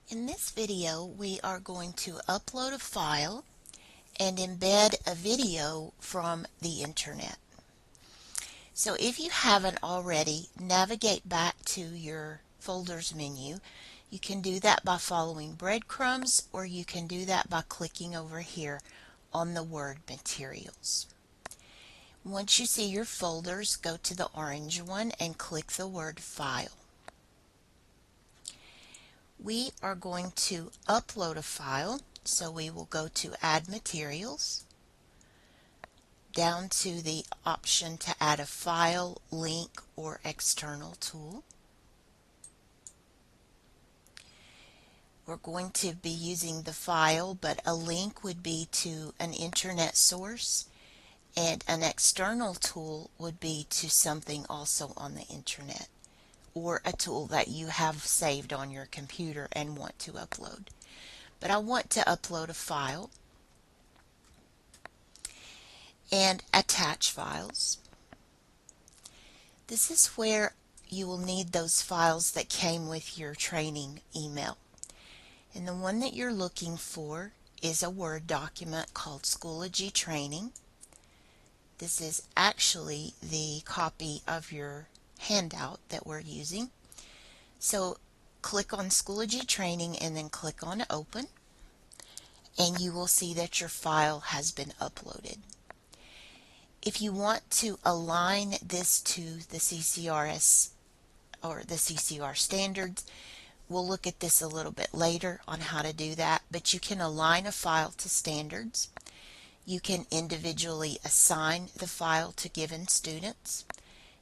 In this video, we are going to upload a file and embed a video from the internet. So if you haven't already, navigate back to your folders menu. You can do that by following breadcrumbs, or you can do that by clicking over here on the word materials. Once you see your folders, go to the orange one and click the word file. We are going to upload a file, so we will go to Add Materials, down to the option to add a file, link, or external tool. We're going to be using the file, but a link would be to an internet source, and an external tool would be to something also on the internet, or a tool that you have saved on your computer and want to upload. But I want to upload a file and attach files. This is where you will need those files that came with your training email. And the one that you're looking for is a Word document called Schoology Training. This is actually the copy of your handout that we're using. So click on Schoology Training and then click on Open, and you will see that your file has been uploaded. If you want to align this to the CCRS or the CCR standards, we'll look at this a little bit later on how to do that, but you can align a file to standards. You can individually assign the file to given students.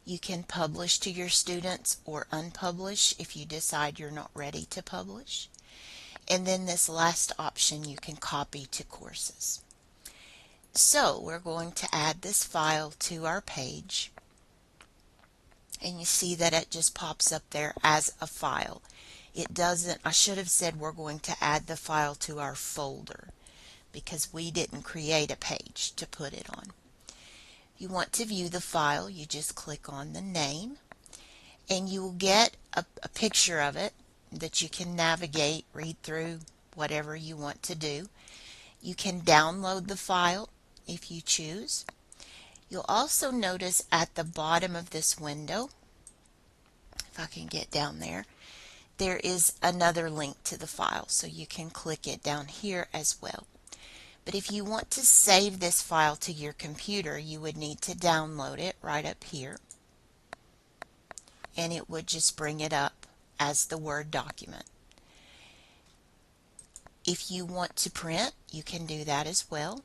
You can publish to your students or unpublish if you decide you're not ready to publish. And then this last option, you can copy to courses. So we're going to add this file to our page, and you see that it just pops up there as a file. It doesn't, I should have said we're going to add the file to our folder, because we didn't create a page to put it on. If you want to view the file, you just click on the name, and you will get a picture of it that you can navigate, read through, whatever you want to do. You can download the file if you choose. You'll also notice at the bottom of this window, if I can get down there, there is another link to the file, so you can click it down here as well. But if you want to save this file to your computer, you would need to download it right up here, and it would just bring it up as the Word document. If you want to print, you can do that as well.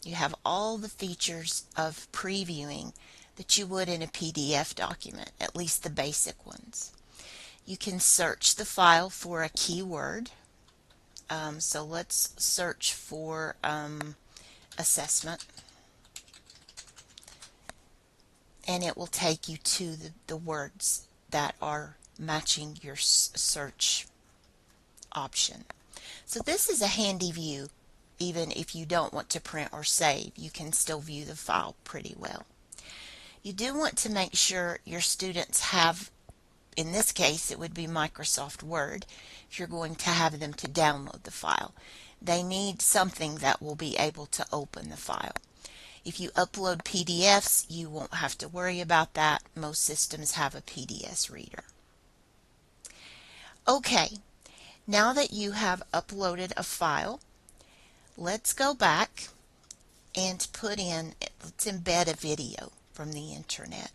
You have all the features of previewing that you would in a PDF document, at least the basic ones. You can search the file for a keyword. So let's search for assessment, and it will take you to the words that are matching your search option. So this is a handy view. Even if you don't want to print or save, you can still view the file pretty well. You do want to make sure your students have, in this case it would be Microsoft Word, if you're going to have them to download the file. They need something that will be able to open the file. If you upload PDFs, you won't have to worry about that. Most systems have a PDF reader. Okay, now that you have uploaded a file, let's go back and let's embed a video from the internet.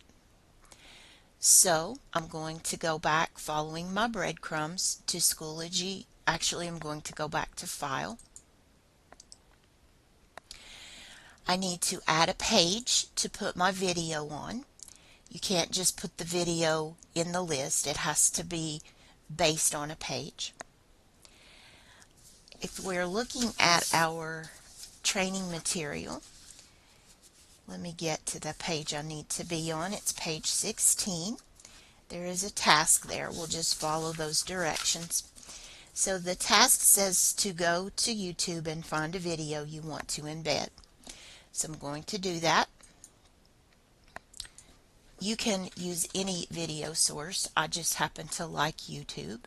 So I'm going to go back following my breadcrumbs to Schoology. Actually, I'm going to go back to File. I need to add a page to put my video on. You can't just put the video in the list. It has to be based on a page. If we're looking at our training material, let me get to the page I need to be on. It's page 16. There is a task there. We'll just follow those directions. So the task says to go to YouTube and find a video you want to embed. So I'm going to do that. You can use any video source. I just happen to like YouTube.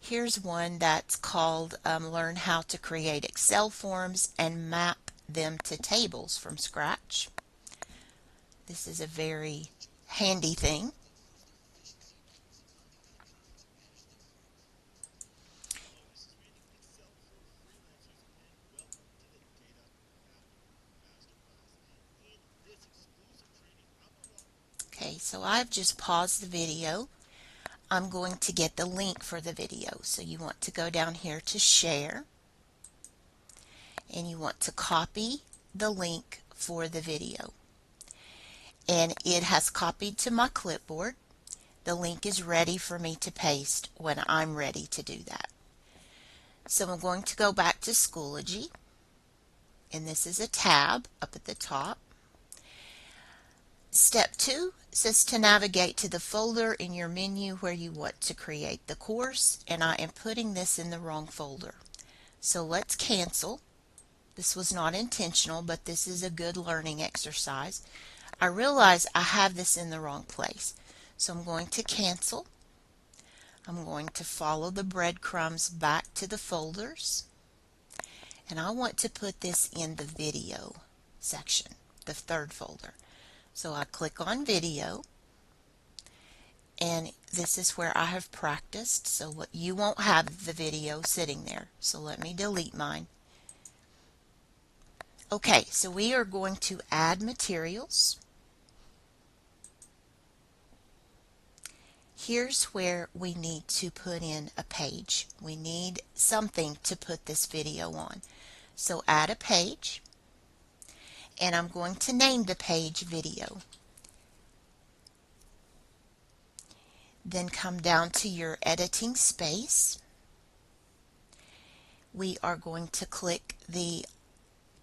Here's one that's called Learn How to Create Excel Forms and Map Them to Tables from Scratch. This is a very handy thing. Okay, so I've just paused the video. I'm going to get the link for the video. So you want to go down here to share, and you want to copy the link for the video. And it has copied to my clipboard. The link is ready for me to paste when I'm ready to do that. So I'm going to go back to Schoology, and this is a tab up at the top. Step 2 says to navigate to the folder in your menu where you want to create the course, and I am putting this in the wrong folder. So let's cancel. This was not intentional, but this is a good learning exercise. I realize I have this in the wrong place. So I'm going to cancel. I'm going to follow the breadcrumbs back to the folders, and I want to put this in the video section, the third folder. So I click on video, and this is where I have practiced, so what you won't have the video sitting there. So let me delete mine. Okay, so we are going to add materials. Here's where we need to put in a page. We need something to put this video on. So add a page, and I'm going to name the page video. Then come down to your editing space. We are going to click the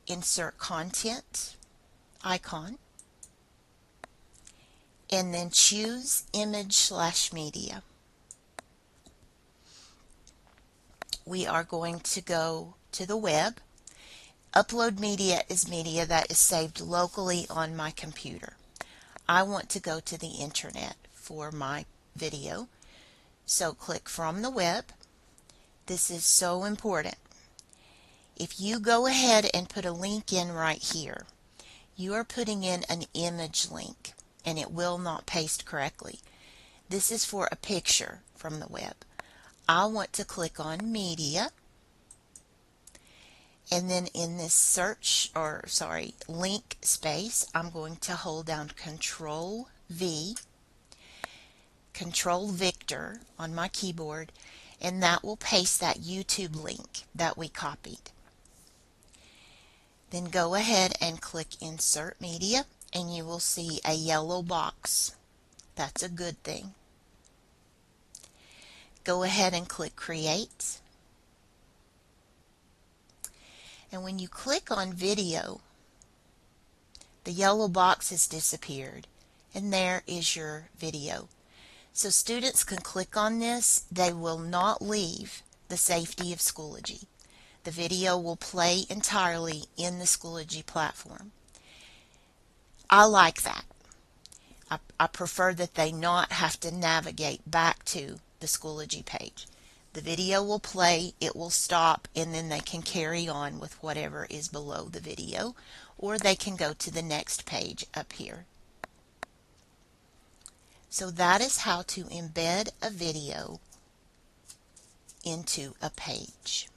Insert Content icon, and then choose Image/Media. We are going to go to the web. Upload media is media that is saved locally on my computer. I want to go to the internet for my video, so click from the web. This is so important. If you go ahead and put a link in right here, you are putting in an image link, and it will not paste correctly. This is for a picture from the web. I want to click on media, and then in this link space, I'm going to hold down Control V, Control Victor on my keyboard, and that will paste that YouTube link that we copied. Then go ahead and click Insert Media, and you will see a yellow box. That's a good thing. Go ahead and click Create. And when you click on video, the yellow box has disappeared, and there is your video. So students can click on this. They will not leave the safety of Schoology. The video will play entirely in the Schoology platform. I like that. I prefer that they not have to navigate back to the Schoology page. The video will play, it will stop, and then they can carry on with whatever is below the video, or they can go to the next page up here. So that is how to embed a video into a page.